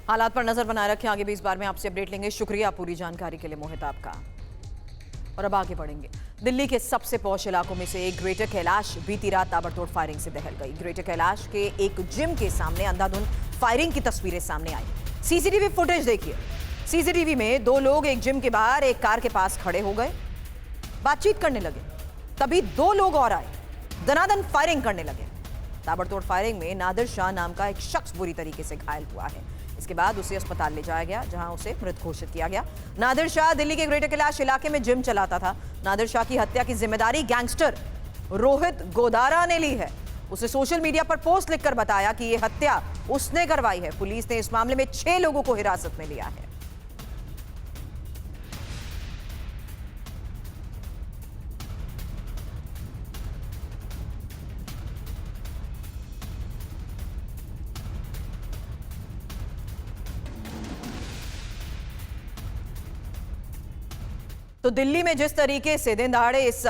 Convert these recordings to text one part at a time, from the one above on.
हालात पर नजर बनाए रखें, आगे भी इस बार में आपसे अपडेट लेंगे। शुक्रिया पूरी जानकारी के लिए मोहित आपका। और अब आगे बढ़ेंगे। दिल्ली के सबसे पॉश इलाकों में से एक ग्रेटर कैलाश बीती रात ताबड़तोड़ फायरिंग से दहल गई। ग्रेटर कैलाश के एक जिम के सामने अंधाधुंध फायरिंग की तस्वीरें सामने आई। सीसीटीवी फुटेज देखिए। सीसीटीवी में दो लोग एक जिम के बाहर एक कार के पास खड़े हो गए, बातचीत करने लगे। तभी दो लोग और आए, दनादन फायरिंग करने लगे। ताबड़तोड़ फायरिंग में नादिर शाह नाम का एक शख्स बुरी तरीके से घायल हुआ है। इसके बाद उसे अस्पताल ले जाया गया, जहां उसे मृत घोषित किया गया। नादिर शाह दिल्ली के ग्रेटर कैलाश इलाके में जिम चलाता था। नादिर शाह की हत्या की जिम्मेदारी गैंगस्टर रोहित गोदारा ने ली है। उसे सोशल मीडिया पर पोस्ट लिखकर बताया कि यह हत्या उसने करवाई है। पुलिस ने इस मामले में 6 लोगों को हिरासत में लिया है। तो दिल्ली में जिस तरीके से दिन दहाड़े इस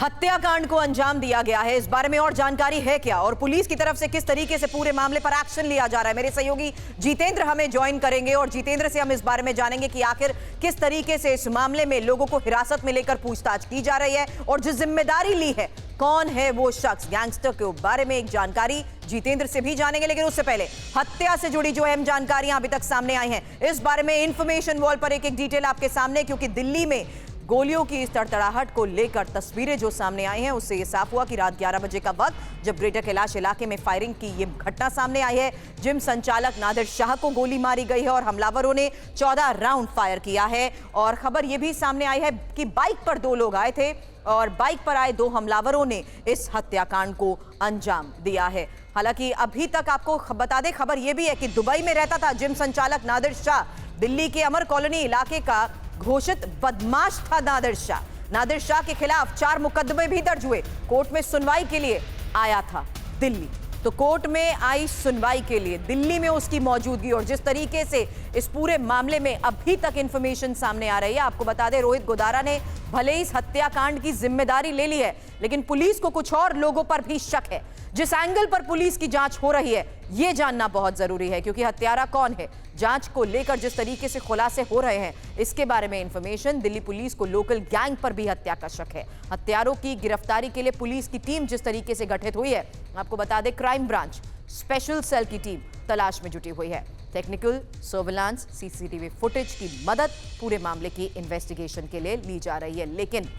हत्याकांड को अंजाम दिया गया है, इस बारे में और जानकारी है क्या, और पुलिस की तरफ से किस तरीके से पूरे मामले पर एक्शन लिया जा रहा है? मेरे सहयोगी जितेंद्र हमें ज्वाइन करेंगे और जितेंद्र से हम इस बारे में जानेंगे कि आखिर किस तरीके से इस मामले में लोगों को हिरासत में लेकर पूछताछ की जा रही है और जो जिम्मेदारी ली है कौन है वो शख्स। गैंगस्टर के बारे में एक जानकारी जितेंद्र से भी जानेंगे, लेकिन उससे पहले हत्या से जुड़ी जो अहम जानकारियां अभी तक सामने आई हैं, इस बारे में इंफॉर्मेशन वॉल पर एक एक डिटेल आपके सामने, क्योंकि दिल्ली में गोलियों की इस तड़तड़ाहट को लेकर तस्वीरें जो सामने आई हैं उससे यह साफ हुआ कि रात 11 बजे का वक्त जब ग्रेटर कैलाश इलाके में फायरिंग की ये घटना सामने आई है। जिम संचालक नादिर शाह को गोली मारी गई है और हमलावरों ने 14 राउंड फायर किया है। और खबर यह भी सामने आई है कि बाइक पर दो लोग आए थे और बाइक पर आए दो हमलावरों ने इस हत्याकांड को अंजाम दिया है। हालांकि अभी तक आपको बता दें, खबर यह भी है कि दुबई में रहता था जिम संचालक नादिर शाह। दिल्ली के अमर कॉलोनी इलाके का घोषित बदमाश था नादिर शाह। नादिर शाह के खिलाफ 4 मुकदमे भी दर्ज हुए। कोर्ट में सुनवाई के लिए आया था दिल्ली, तो कोर्ट में आई सुनवाई के लिए दिल्ली में उसकी मौजूदगी और जिस तरीके से इस पूरे मामले में अभी तक इंफॉर्मेशन सामने आ रही है, आपको बता दें रोहित गोदारा ने भले इस हत्याकांड की जिम्मेदारी ले ली है, लेकिन पुलिस को कुछ और लोगों पर भी शक है। जिस एंगल पर पुलिस की जांच हो रही है यह जानना बहुत जरूरी है, क्योंकि हत्यारा कौन है, जांच को लेकर जिस तरीके से खुलासे हो रहे हैं इसके बारे में इंफॉर्मेशन। दिल्ली पुलिस को लोकल गैंग पर भी हत्या का शक है। हत्यारों की गिरफ्तारी के लिए पुलिस की टीम जिस तरीके से गठित हुई है, आपको बता दें क्राइम ब्रांच स्पेशल सेल की टीम तलाश में जुटी हुई है। टेक्निकल सर्विलांस सीसीटीवी फुटेज की मदद पूरे मामले की इन्वेस्टिगेशन के लिए ली जा रही है। लेकिन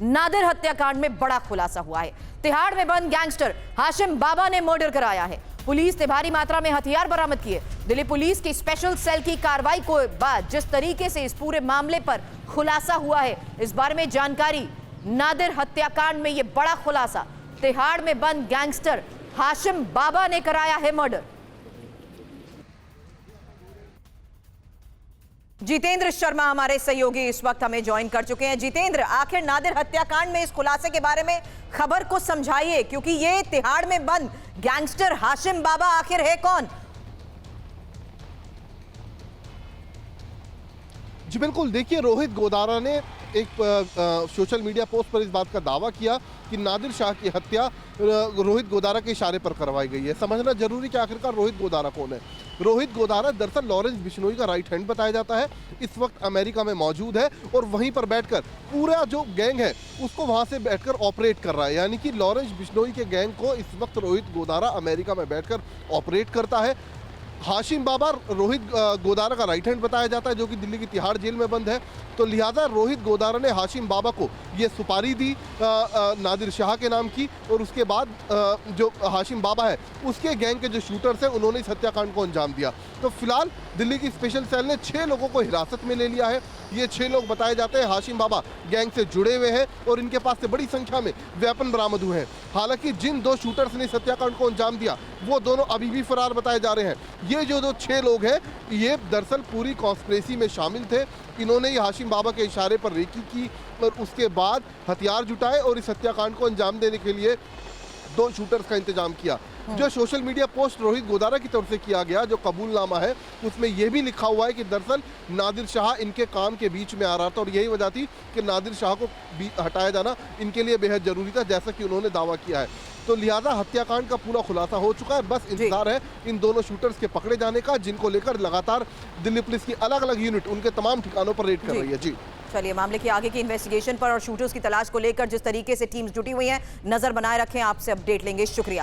नादिर हत्याकांड में बड़ा खुलासा हुआ है। तिहाड़ में बंद गैंगस्टर हाशिम बाबा ने मर्डर कराया है। पुलिस ने भारी मात्रा में हथियार बरामद किए। दिल्ली पुलिस की स्पेशल सेल की कार्रवाई को बाद जिस तरीके से इस पूरे मामले पर खुलासा हुआ है, इस बारे में जानकारी। नादिर हत्याकांड में यह बड़ा खुलासा, तिहाड़ में बंद गैंगस्टर हाशिम बाबा ने कराया है मर्डर। जितेंद्र शर्मा हमारे सहयोगी इस वक्त हमें ज्वाइन कर चुके हैं। जितेंद्र, आखिर नादिर हत्याकांड में इस खुलासे के बारे में खबर को समझाइए, क्योंकि ये तिहाड़ में बंद गैंगस्टर हाशिम बाबा आखिर है कौन? जी बिल्कुल, देखिए रोहित गोदारा ने एक सोशल मीडिया पोस्ट पर इस बात का दावा किया कि नादिर शाह की हत्या रोहित गोदारा के इशारे पर करवाई गई है। समझना जरूरी कि आखिरकार रोहित गोदारा कौन है। रोहित गोदारा दरअसल लॉरेंस बिश्नोई का राइट हैंड बताया जाता है। इस वक्त अमेरिका में मौजूद है और वहीं पर बैठकर पूरा जो गैंग है उसको वहां से बैठकर ऑपरेट कर रहा है। यानी कि लॉरेंस बिश्नोई के गैंग को इस वक्त रोहित गोदारा अमेरिका में बैठकर ऑपरेट करता है। हाशिम बाबा रोहित गोदारा का राइट हैंड बताया जाता है, जो कि दिल्ली की तिहाड़ जेल में बंद है। तो लिहाजा रोहित गोदारा ने हाशिम बाबा को ये सुपारी दी नादिर शाह के नाम की, और उसके बाद जो हाशिम बाबा है उसके गैंग के जो शूटर्स हैं उन्होंने इस हत्याकांड को अंजाम दिया। तो फिलहाल दिल्ली की स्पेशल सेल ने 6 लोगों को हिरासत में ले लिया है। ये 6 लोग बताए जाते हैं हाशिम बाबा गैंग से जुड़े हुए हैं और इनके पास से बड़ी संख्या में वेपन बरामद हुए हैं। हालांकि जिन 2 शूटर्स ने इस हत्याकांड को अंजाम दिया वो दोनों अभी भी फरार बताए जा रहे हैं। ये जो 6 लोग हैं ये दरअसल पूरी कॉन्स्पिरेसी में शामिल थे। इन्होंने ये हाशिम बाबा के इशारे पर रेकी की और उसके बाद हथियार जुटाए और इस हत्याकांड को अंजाम देने के लिए 2 शूटर्स का इंतजाम किया। जो social media post Rohit Godara की तरफ से किया गया, जो कबूलनामा है, उसमें यह भी लिखा हुआ है कि दरअसल नादिर शाह इनके काम के बीच में आ रहा था और यही वजह थी कि नादिर शाह को हटाया जाना इनके लिए बेहद जरूरी था, जैसा कि उन्होंने दावा किया है। तो लिहाजा हत्याकांड का पूरा खुलासा हो चुका है, बस इंतजार है इन दोनों शूटर्स के पकड़े जाने का, जिनको लेकर लगातार दिल्ली पुलिस की अलग अलग यूनिट उनके तमाम ठिकानों पर रेड कर रही है। जी चलिए, मामले की आगे की इन्वेस्टिगेशन पर और शूटर्स की तलाश को लेकर जिस तरीके से टीम्स जुटी हुई हैं, नजर बनाए रखें। आपसे अपडेट लेंगे। शुक्रिया।